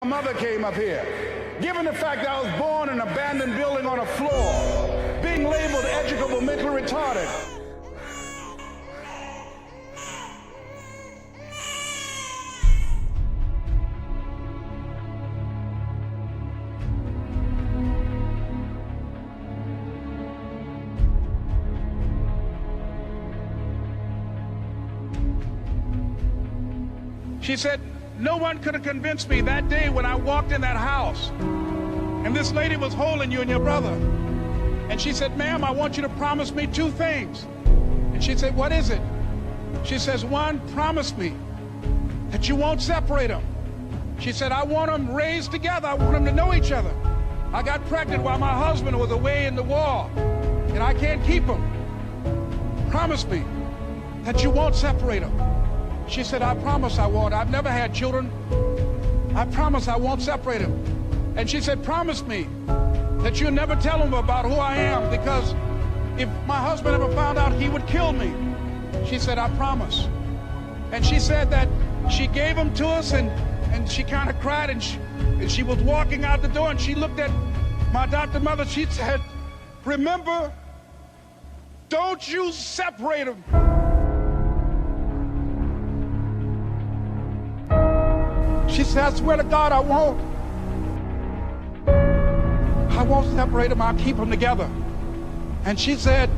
My mother came up here. Given the fact that I was born in an abandoned building on a floor, being labeled educable mentally retarded. She said, no one could have convinced me that day when I walked in that house and this lady was holding you and your brother. And she said, ma'am, I want you to promise me two things. And she said, what is it? She says, one, promise me that you won't separate them. She said, I want them raised together. I want them to know each other. I got pregnant while my husband was away in the war and I can't keep them. Promise me that you won't separate them. She said, I promise I won't. I've never had children. I promise I won't separate them. And she said, promise me that you'll never tell them about who I am, because if my husband ever found out, he would kill me. She said, I promise. And she said that she gave them to us, and she kind of cried, and she was walking out the door, and she looked at my adopted mother. She said, remember, don't you separate them. She said, I swear to God, I won't. I won't separate them. I'll keep them together. And she said,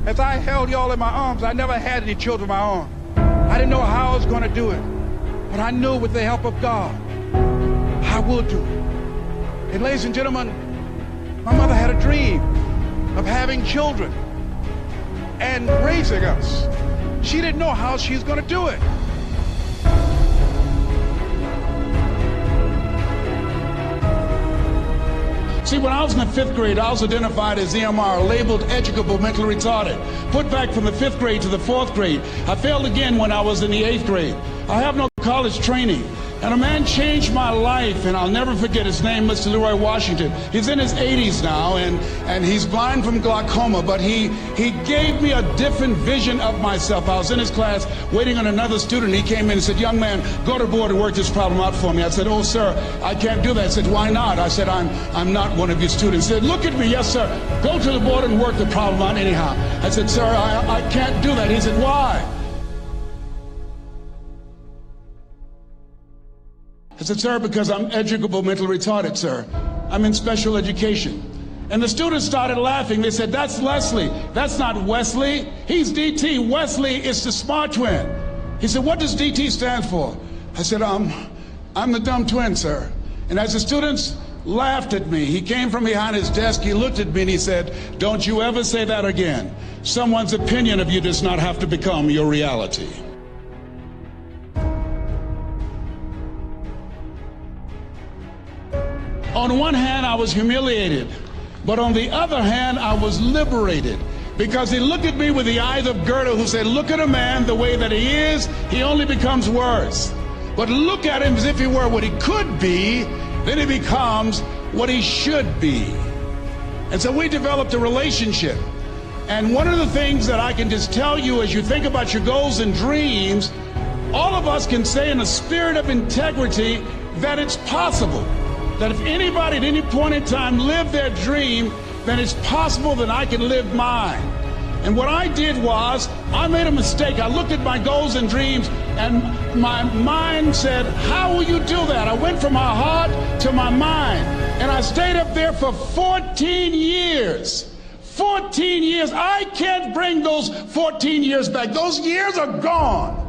as I held y'all in my arms, I never had any children of my own. I didn't know how I was going to do it. But I knew with the help of God, I would do it. And ladies and gentlemen, my mother had a dream of having children and raising us. She didn't know how she was going to do it. See, when I was in the 5th grade, I was identified as EMR, labeled educable mentally retarded. Put back from the 5th grade to the 4th grade. I failed again when I was in the 8th grade. I have no college training. And a man changed my life, and I'll never forget his name, Mr. Leroy Washington. He's in his 80s now, and he's blind from glaucoma, but he gave me a different vision of myself. I was in his class waiting on another student. He came in and said, young man, go to the board and work this problem out for me. I said, oh, sir, I can't do that. I said, why not? I said, I'm not one of your students. He said, look at me. Yes, sir. Go to the board and work the problem out anyhow. I said, sir, I can't do that. He said, why? I said, sir, because I'm educable mentally retarded, sir. I'm in special education. And the students started laughing. They said, that's Leslie. That's not Wesley. He's DT. Wesley is the smart twin. He said, what does DT stand for? I said, I'm the dumb twin, sir. And as the students laughed at me, he came from behind his desk, he looked at me and he said, don't you ever say that again. Someone's opinion of you does not have to become your reality. On one hand, I was humiliated, but on the other hand, I was liberated, because he looked at me with the eyes of Goethe, who said, look at a man the way that he is, he only becomes worse. But look at him as if he were what he could be, then he becomes what he should be. And so we developed a relationship. And one of the things that I can just tell you as you think about your goals and dreams, all of us can say in a spirit of integrity that it's possible. That if anybody at any point in time lived their dream, then it's possible that I can live mine. And what I did was, I made a mistake. I looked at my goals and dreams, and my mind said, how will you do that? I went from my heart to my mind, and I stayed up there for 14 years. 14 years. I can't bring those 14 years back. Those years are gone.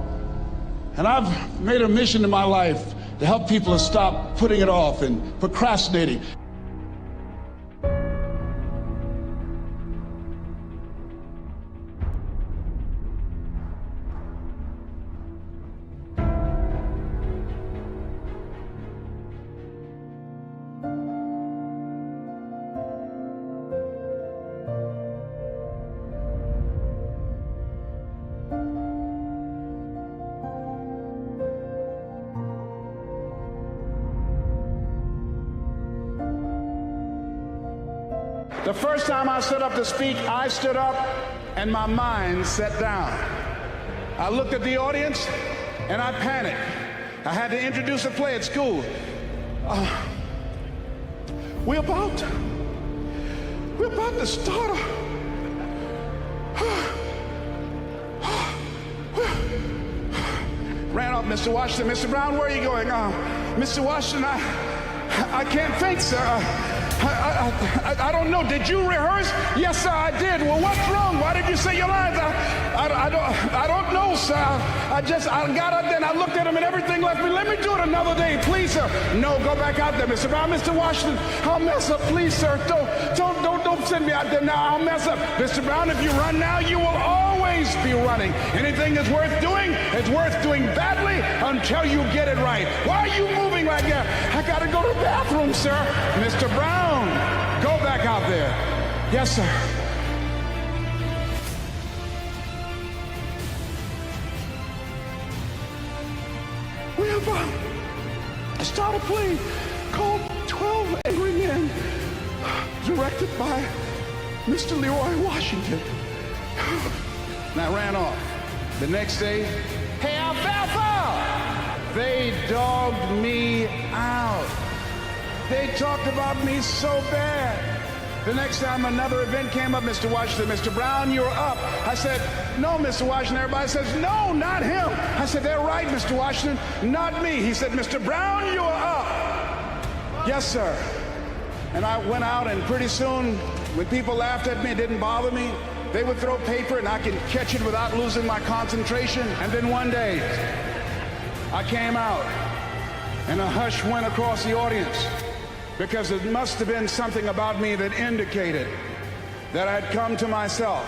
And I've made a mission in my life to help people to stop putting it off and procrastinating. The first time I stood up to speak, I stood up and my mind sat down. I looked at the audience and I panicked. I had to introduce a play at school. We're about to start ran off, Mr. Washington. Mr. Brown, where are you going? Mr. Washington, I can't think, sir. I don't know. Did you rehearse? Yes, sir, I did. Well, what's wrong? Why did you say your lines? I don't know, sir. I got up there and I looked at him and everything left me. Let me do it another day, please, sir. No, go back out there, Mr. Brown. Mr. Washington, I'll mess up, please, sir. Don't send me out there now. I'll mess up. Mr. Brown, if you run now, you will always be running. Anything that's worth doing, it's worth doing badly until you get it right. Why are you moving like that? I got to go to the bathroom, sir. Mr. Brown, go back out there. Yes, sir. We have started a play called 12 Angry Men, directed by Mr. Leroy Washington. And I ran off. The next day, hey, Alfalfa! They dogged me out. They talked about me so bad. The next time another event came up, Mr. Washington, Mr. Brown, you're up. I said, no, Mr. Washington. Everybody says, no, not him. I said, they're right, Mr. Washington, not me. He said, Mr. Brown, you're up. Yes, sir. And I went out, and pretty soon, when people laughed at me, it didn't bother me. They would throw paper, and I could catch it without losing my concentration. And then one day, I came out, and a hush went across the audience, because it must have been something about me that indicated that I had come to myself.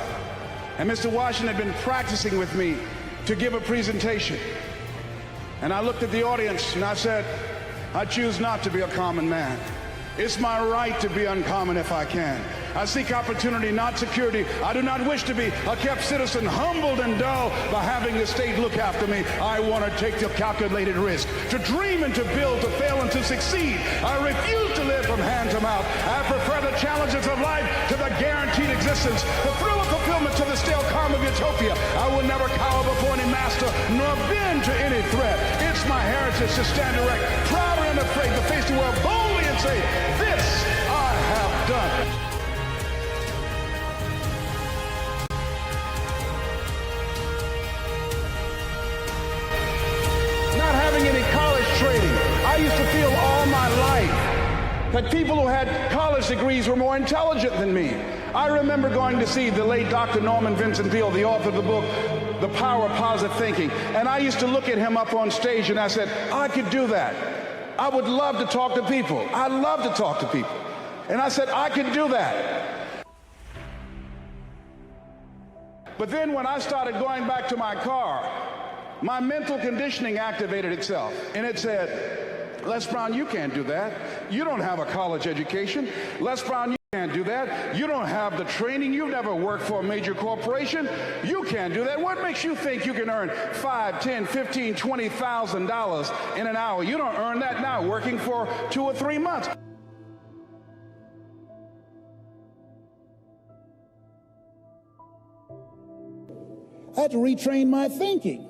And Mr. Washington had been practicing with me to give a presentation. And I looked at the audience and I said, I choose not to be a common man. It's my right to be uncommon if I can. I seek opportunity, not security. I do not wish to be a kept citizen, humbled and dull by having the state look after me. I want to take the calculated risk, to dream and to build, to fail and to succeed. I refuse to live from hand to mouth. I prefer the challenges of life to the guaranteed existence, the thrill of fulfillment to the stale calm of utopia. I will never cower before any master, nor bend to any threat. It's my heritage to stand erect, proud and unafraid, to face the world boldly and say, this I have done. Not having any college training, I used to feel all my life that people who had college degrees were more intelligent than me. I remember going to see the late Dr. Norman Vincent Peale, the author of the book, The Power of Positive Thinking. And I used to look at him up on stage and I said, I could do that. I would love to talk to people. I love to talk to people. And I said, I could do that. But then when I started going back to my car, my mental conditioning activated itself. And it said, Les Brown, you can't do that. You don't have a college education. Les Brown, you can't do that. You don't have the training. You've never worked for a major corporation. You can't do that. What makes you think you can earn $5, $10, $15, $20,000 in an hour? You don't earn that now working for 2 or 3 months. I had to retrain my thinking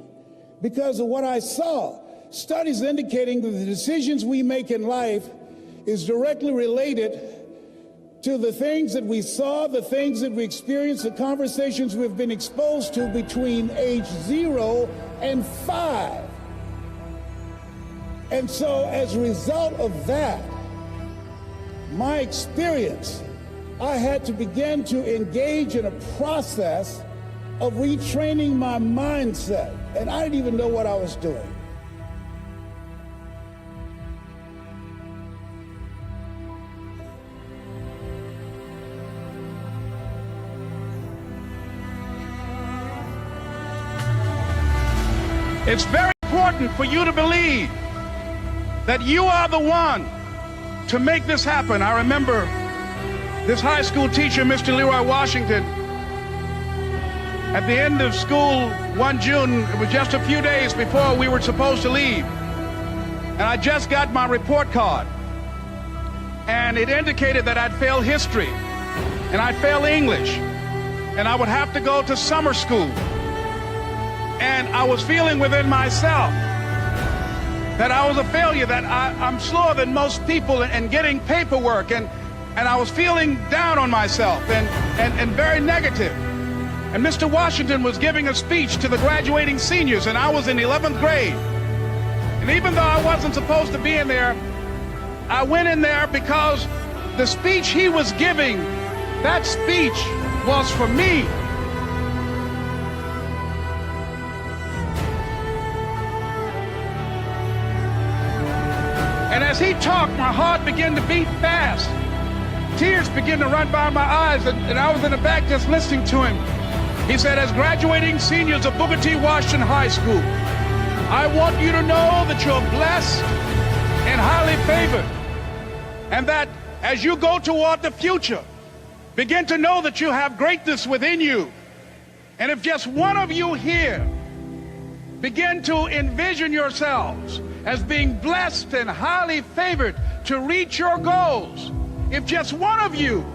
because of what I saw. Studies indicating that the decisions we make in life is directly related to the things that we saw, the things that we experienced, the conversations we've been exposed to between age 0 and 5. And so as a result of that, my experience, I had to begin to engage in a process of retraining my mindset. And I didn't even know what I was doing. It's very important for you to believe that you are the one to make this happen. I remember this high school teacher, Mr. Leroy Washington, at the end of school one June, it was just a few days before we were supposed to leave, and I just got my report card, and it indicated that I'd failed history, and I'd failed English, and I would have to go to summer school. And I was feeling within myself that I was a failure, that I'm slower than most people in getting paperwork, and I was feeling down on myself and very negative. And Mr. Washington was giving a speech to the graduating seniors, and I was in 11th grade. And even though I wasn't supposed to be in there, I went in there because the speech he was giving, that speech was for me. And as he talked, my heart began to beat fast. Tears began to run by my eyes, and I was in the back just listening to him. He said, as graduating seniors of Booker T. Washington High School, I want you to know that you're blessed and highly favored, and that as you go toward the future, begin to know that you have greatness within you. And if just one of you here begin to envision yourselves as being blessed and highly favored to reach your goals, if just one of you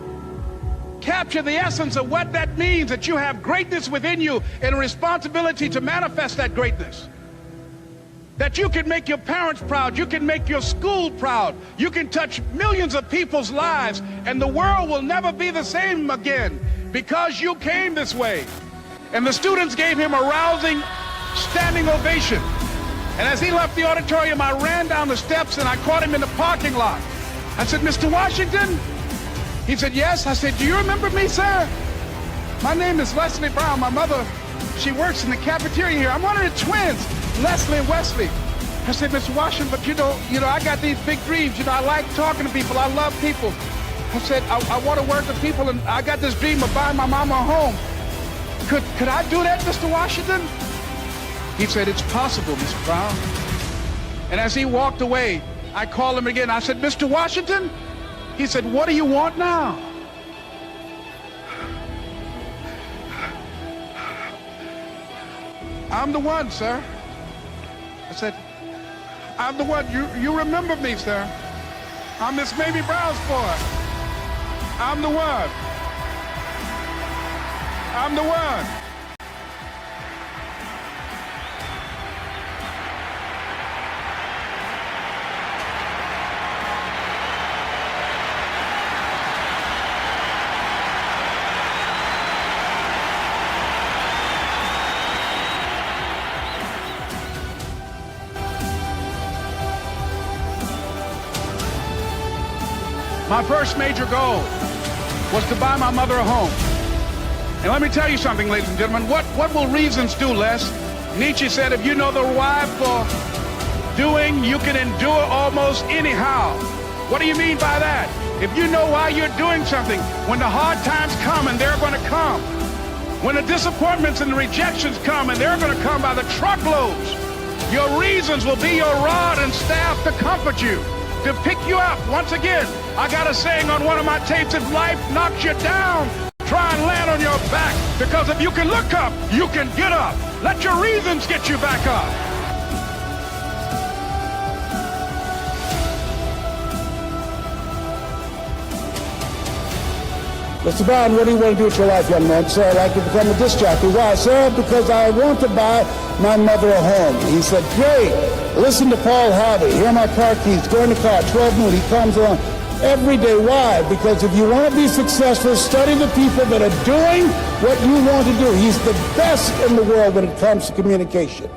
capture the essence of what that means, that you have greatness within you and a responsibility to manifest that greatness, that you can make your parents proud, you can make your school proud, you can touch millions of people's lives, and the world will never be the same again because you came this way. And the students gave him a rousing standing ovation. And as he left the auditorium, I ran down the steps and I caught him in the parking lot. I said, Mr. Washington? He said, yes. I said, do you remember me, sir? My name is Leslie Brown. My mother, she works in the cafeteria here. I'm one of the twins, Leslie and Wesley. I said, Mr. Washington, but you know, I got these big dreams. You know, I like talking to people. I love people. I said, I want to work with people, and I got this dream of buying my mama a home. Could I do that, Mr. Washington? He said, it's possible, Mr. Brown. And as he walked away, I called him again. I said, Mr. Washington? He said, what do you want now? I'm the one, sir. I said, I'm the one. You remember me, sir. I'm Miss Mamie Brown's boy. I'm the one. I'm the one. My first major goal was to buy my mother a home. And let me tell you something, ladies and gentlemen, what will reasons do, Les? Nietzsche said, if you know the why for doing, you can endure almost anyhow. What do you mean by that? If you know why you're doing something, when the hard times come, and they're going to come, when the disappointments and the rejections come, and they're going to come by the truckloads, your reasons will be your rod and staff to comfort you, to pick you up. Once again, I got a saying on one of my tapes, if life knocks you down, try and land on your back, because if you can look up, you can get up. Let your reasons get you back up. Mr. Brown, what do you want to do with your life, young man? Sir, I'd like to become a disc jockey. Why, sir? Because I want to buy my mother a home. He said, great. Listen to Paul Harvey. Here are my car keys. Go in the car. 12 noon. He comes along every day. Why? Because if you want to be successful, study the people that are doing what you want to do. He's the best in the world when it comes to communication.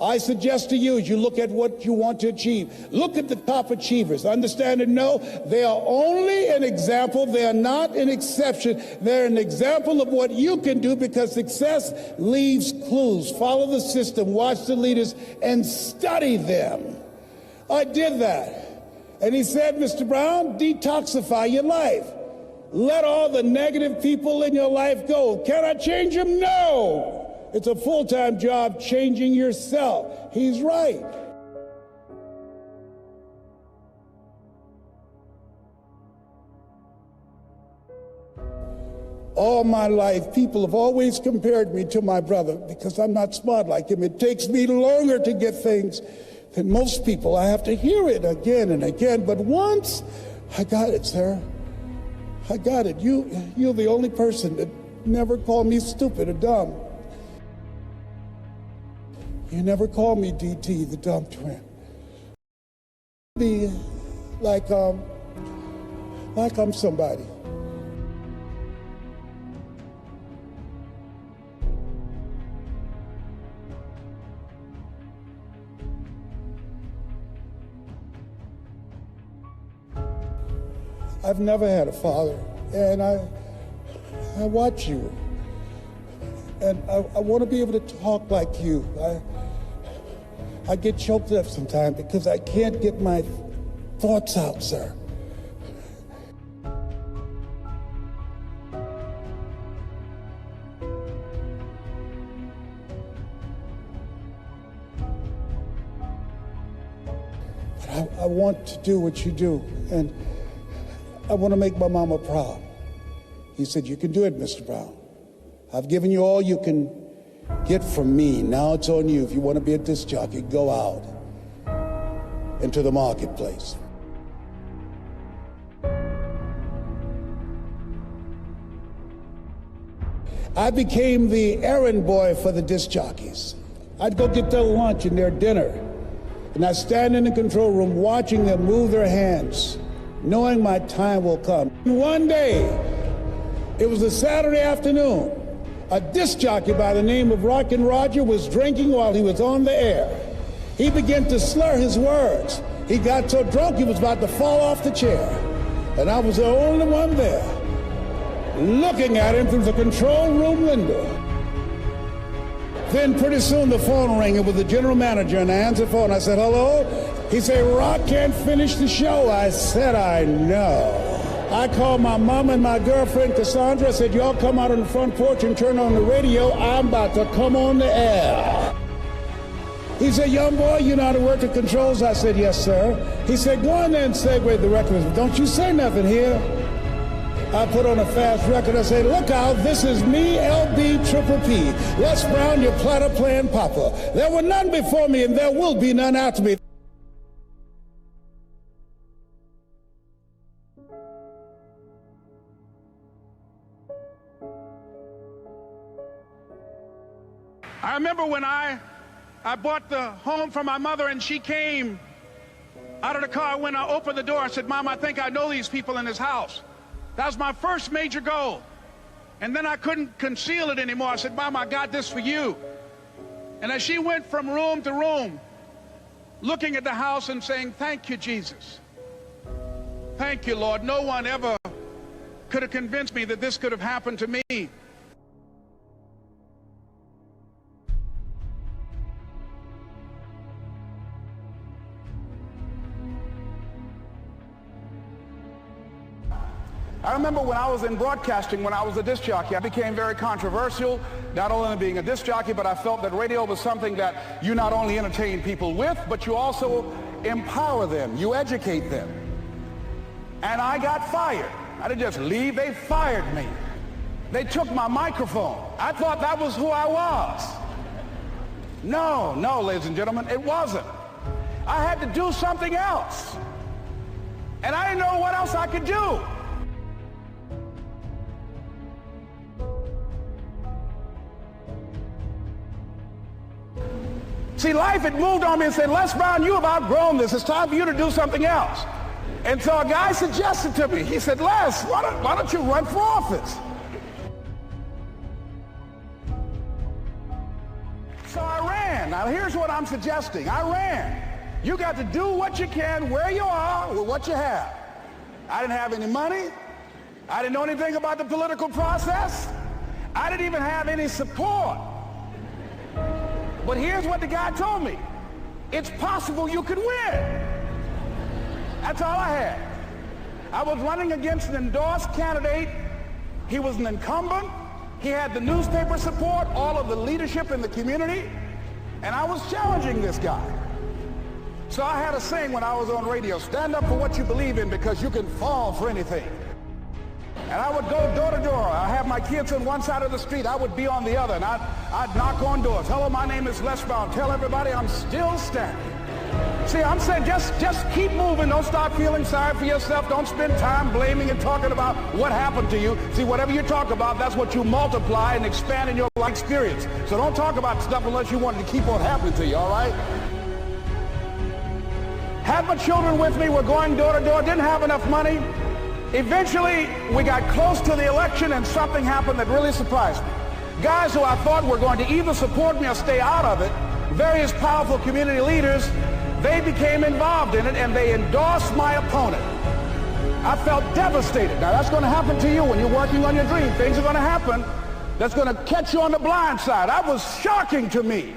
I suggest to you, as you look at what you want to achieve, look at the top achievers. Understand and know they are only an example. They are not an exception. They're an example of what you can do, because success leaves clues. Follow the system, watch the leaders, and study them. I did that. And he said, Mr. Brown, detoxify your life. Let all the negative people in your life go. Can I change them? No. It's a full-time job changing yourself. He's right. All my life, people have always compared me to my brother because I'm not smart like him. It takes me longer to get things than most people. I have to hear it again and again. But once I got it, sir. I got it. You're the only person that never called me stupid or dumb. You never called me DT, the dumb twin. Be like I'm somebody. I've never had a father, and I watch you, and I want to be able to talk like you. I get choked up sometimes because I can't get my thoughts out, sir. But I want to do what you do, and I want to make my mama proud. He said, "You can do it, Mr. Brown. I've given you all you can get from me. Now it's on you. If you want to be a disc jockey, go out into the marketplace." I became the errand boy for the disc jockeys. I'd go get their lunch and their dinner, and I'd stand in the control room watching them move their hands, knowing my time will come. One day, it was a Saturday afternoon, a disc jockey by the name of Rockin' Roger was drinking while he was on the air. He began to slur his words. He got so drunk he was about to fall off the chair. And I was the only one there, looking at him through the control room window. Then pretty soon the phone rang. It was the general manager, and I answered the phone. I said, "Hello?" He said, "Rock can't finish the show." I said, "I know." I called my mom and my girlfriend Cassandra. I said, "Y'all come out on the front porch and turn on the radio. I'm about to come on the air." He said, "Young boy, you know how to work the controls?" I said, "Yes, sir." He said, "Go on there and segue the record. Don't you say nothing here." I put on a fast record. I say, "Look out, this is me, LB Triple P. Les Brown, your platter playing papa. There were none before me, and there will be none after me." I remember when I bought the home for my mother, and she came out of the car. When I opened the door, I said, "Mom, I think I know these people in this house." That was my first major goal. And then I couldn't conceal it anymore. I said, "Mom, I got this for you." And as she went from room to room, looking at the house and saying, "Thank you, Jesus. Thank you, Lord. No one ever could have convinced me that this could have happened to me." I remember when I was in broadcasting, when I was a disc jockey, I became very controversial, not only being a disc jockey, but I felt that radio was something that you not only entertain people with, but you also empower them, you educate them. And I got fired. I didn't just leave, they fired me. They took my microphone. I thought that was who I was. No, ladies and gentlemen, it wasn't. I had to do something else. And I didn't know what else I could do. See, life had moved on me and said, "Les Brown, you have outgrown this. It's time for you to do something else." And so a guy suggested to me, he said, "Les, why don't you run for office?" So I ran. Now here's what I'm suggesting. I ran. You got to do what you can where you are with what you have. I didn't have any money. I didn't know anything about the political process. I didn't even have any support. But here's what the guy told me. It's possible you could win. That's all I had. I was running against an endorsed candidate. He was an incumbent. He had the newspaper support, all of the leadership in the community, and I was challenging this guy. So I had a saying when I was on radio, "Stand up for what you believe in, because you can fall for anything." And I would go door to door. I have my kids on one side of the street. I would be on the other. And I'd knock on doors. Hello, my name is Les Brown. Tell everybody I'm still standing. See, I'm saying just keep moving. Don't start feeling sorry for yourself. Don't spend time blaming and talking about what happened to you. See, whatever you talk about, that's what you multiply and expand in your life experience. So don't talk about stuff unless you want it to keep on happening to you, all right? Had my children with me. We're going door to door. Didn't have enough money. Eventually, we got close to the election and something happened that really surprised me. Guys who I thought were going to either support me or stay out of it, various powerful community leaders, they became involved in it and they endorsed my opponent. I felt devastated. Now that's going to happen to you when you're working on your dream. Things are going to happen that's going to catch you on the blind side. That was shocking to me.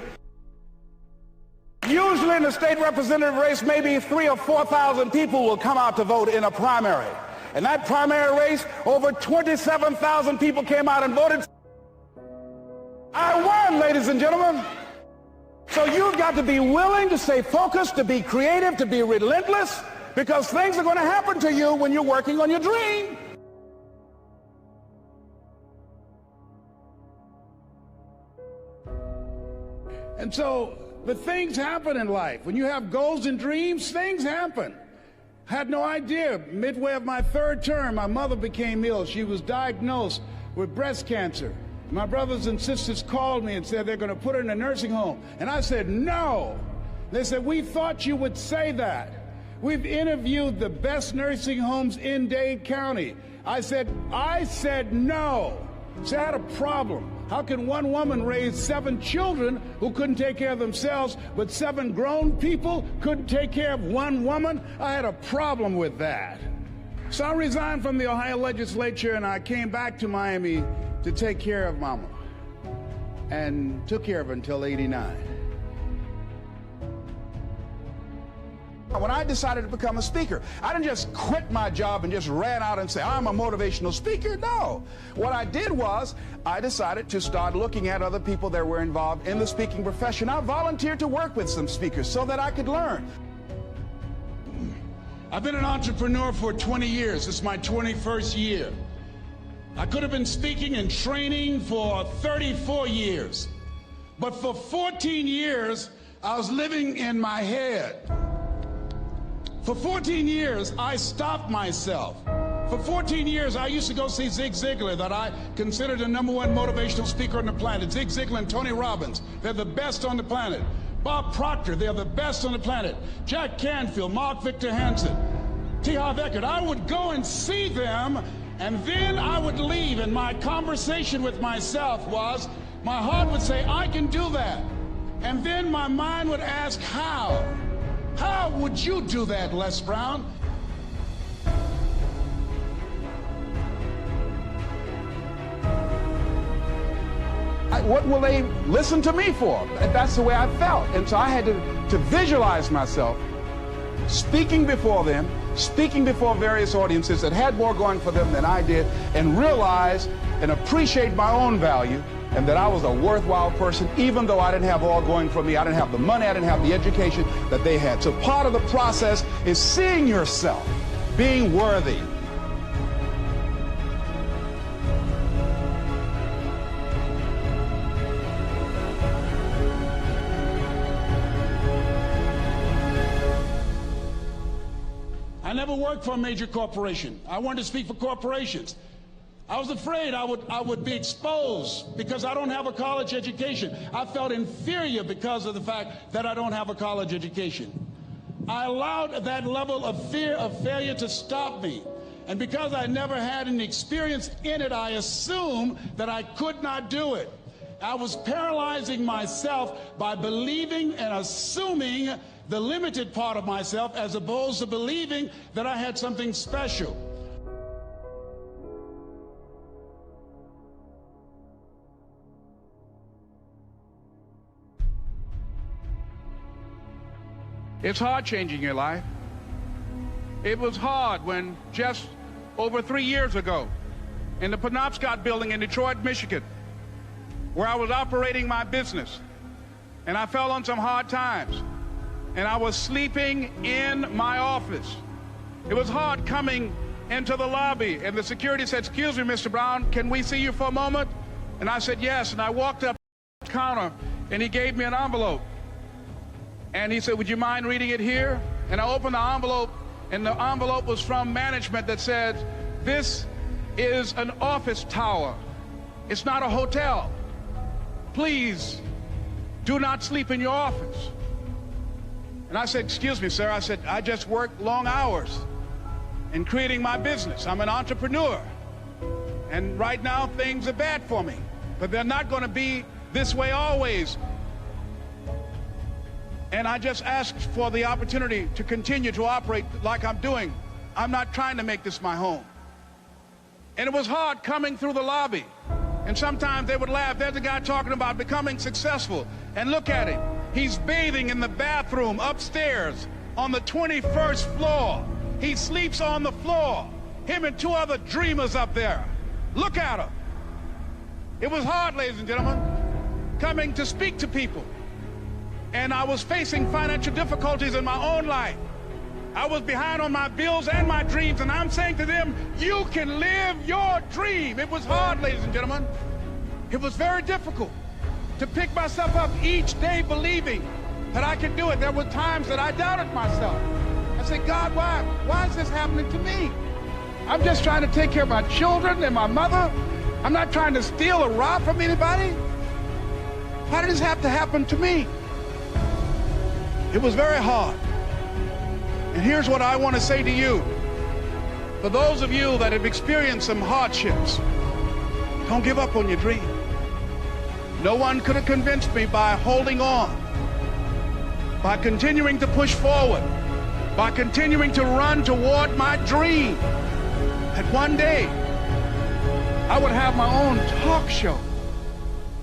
Usually in the state representative race, maybe 3,000 or 4,000 people will come out to vote in a primary. In that primary race, over 27,000 people came out and voted. I won, ladies and gentlemen. So you've got to be willing to stay focused, to be creative, to be relentless, because things are going to happen to you when you're working on your dream. And so, but things happen in life. When you have goals and dreams, things happen. Had no idea. Midway of my third term, my mother became ill. She was diagnosed with breast cancer. My brothers and sisters called me and said they're going to put her in a nursing home. And I said, no. They said, we thought you would say that. We've interviewed the best nursing homes in Dade County. I said no. So I had a problem. How can one woman raise 7 children who couldn't take care of themselves, but 7 grown people couldn't take care of one woman? I had a problem with that. So I resigned from the Ohio legislature and I came back to Miami to take care of Mama, and took care of her until 89. When I decided to become a speaker, I didn't just quit my job and just ran out and say, I'm a motivational speaker. No. What I did was, I decided to start looking at other people that were involved in the speaking profession. I volunteered to work with some speakers so that I could learn. I've been an entrepreneur for 20 years. This is my 21st year. I could have been speaking and training for 34 years. But for 14 years, I was living in my head. For 14 years, I stopped myself. For 14 years, I used to go see Zig Ziglar, that I considered the #1 motivational speaker on the planet. Zig Ziglar and Tony Robbins, they're the best on the planet. Bob Proctor, they're the best on the planet. Jack Canfield, Mark Victor Hansen, T. Harv Eker. I would go and see them, and then I would leave, and my conversation with myself was, my heart would say, I can do that. And then my mind would ask, how? How would you do that, Les Brown? What will they listen to me for? That's the way I felt. And so I had to visualize myself speaking before them, speaking before various audiences that had more going for them than I did, and realize and appreciate my own value, and that I was a worthwhile person, even though I didn't have all going for me. I didn't have the money, I didn't have the education that they had. So part of the process is seeing yourself, being worthy. I never worked for a major corporation. I wanted to speak for corporations. I was afraid I would be exposed because I don't have a college education. I felt inferior because of the fact that I don't have a college education. I allowed that level of fear of failure to stop me. And because I never had any experience in it, I assumed that I could not do it. I was paralyzing myself by believing and assuming the limited part of myself as opposed to believing that I had something special. It's hard changing your life. It was hard when just over 3 years ago in the Penobscot building in Detroit, Michigan, where I was operating my business, and I fell on some hard times, and I was sleeping in my office. It was hard coming into the lobby, and the security said, "Excuse me, Mr. Brown, can we see you for a moment?" And I said, "Yes." And I walked up to the counter, and he gave me an envelope. And he said, "Would you mind reading it here?" And I opened the envelope, and the envelope was from management that said, "This is an office tower. It's not a hotel. Please do not sleep in your office." And I said, "Excuse me, sir." I said, "I just work long hours in creating my business. I'm an entrepreneur. And right now things are bad for me, but they're not going to be this way always. And I just asked for the opportunity to continue to operate like I'm doing. I'm not trying to make this my home." And it was hard coming through the lobby. And sometimes they would laugh. There's a guy talking about becoming successful. And look at him. He's bathing in the bathroom upstairs on the 21st floor. He sleeps on the floor. Him and two other dreamers up there. Look at him. It was hard, ladies and gentlemen, coming to speak to people. And I was facing financial difficulties in my own life. I was behind on my bills and my dreams, and I'm saying to them, you can live your dream. It was hard, ladies and gentlemen. It was very difficult to pick myself up each day believing that I could do it. There were times that I doubted myself. I said, "God, why is this happening to me? I'm just trying to take care of my children and my mother. I'm not trying to steal or rob from anybody. Why did this have to happen to me?" It was very hard. And here's what I want to say to you. For those of you that have experienced some hardships, don't give up on your dream. No one could have convinced me by holding on, by continuing to push forward, by continuing to run toward my dream, that one day I would have my own talk show.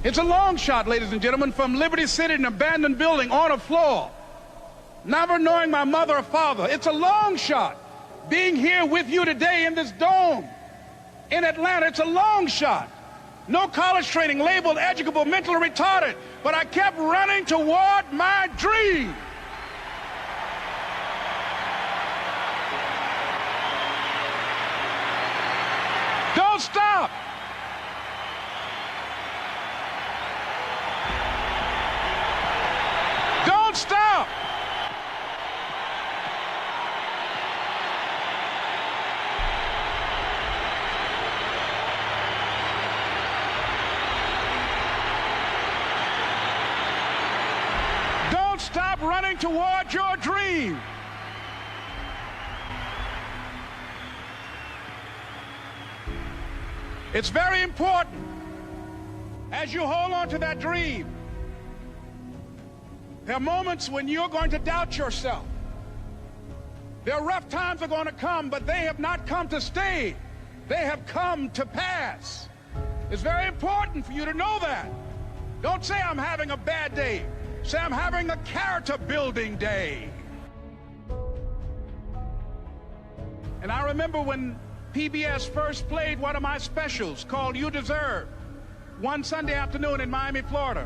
It's a long shot, ladies and gentlemen, from Liberty City, an abandoned building on a floor, never knowing my mother or father. It's a long shot. Being here with you today in this dome in Atlanta, it's a long shot. No college training, labeled educable, mentally retarded, but I kept running toward my dream. Don't stop. Don't stop. Don't stop running toward your dream. It's very important as you hold on to that dream. There are moments when you're going to doubt yourself. There are rough times are going to come, but they have not come to stay. They have come to pass. It's very important for you to know that. Don't say I'm having a bad day. Say I'm having a character building day. And I remember when PBS first played one of my specials called You Deserve, one Sunday afternoon in Miami, Florida.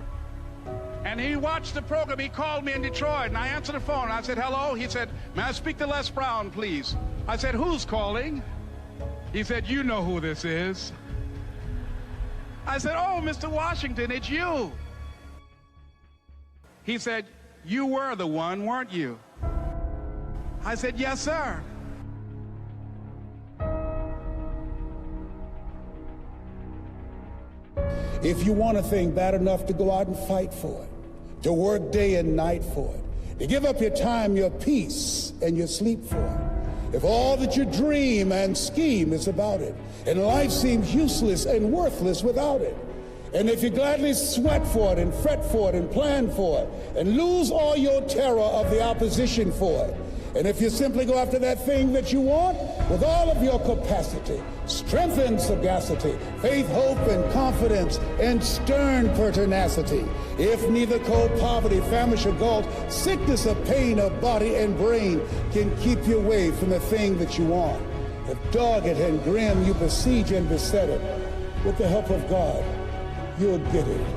And he watched the program. He called me in Detroit, and I answered the phone. I said, "Hello." He said, "May I speak to Les Brown, please?" I said, "Who's calling?" He said, "You know who this is." I said, "Oh, Mr. Washington, it's you." He said, "You were the one, weren't you?" I said, "Yes, sir." If you want a thing bad enough to go out and fight for it, to work day and night for it, to give up your time, your peace, and your sleep for it, if all that you dream and scheme is about it, and life seems useless and worthless without it, and if you gladly sweat for it and fret for it and plan for it, and lose all your terror of the opposition for it, and if you simply go after that thing that you want with all of your capacity, strength and sagacity, faith, hope, and confidence, and stern pertinacity, if neither cold poverty, famish, or gulch, sickness or pain of body and brain can keep you away from the thing that you want, if dogged and grim you besiege and beset it, with the help of God, you'll get it.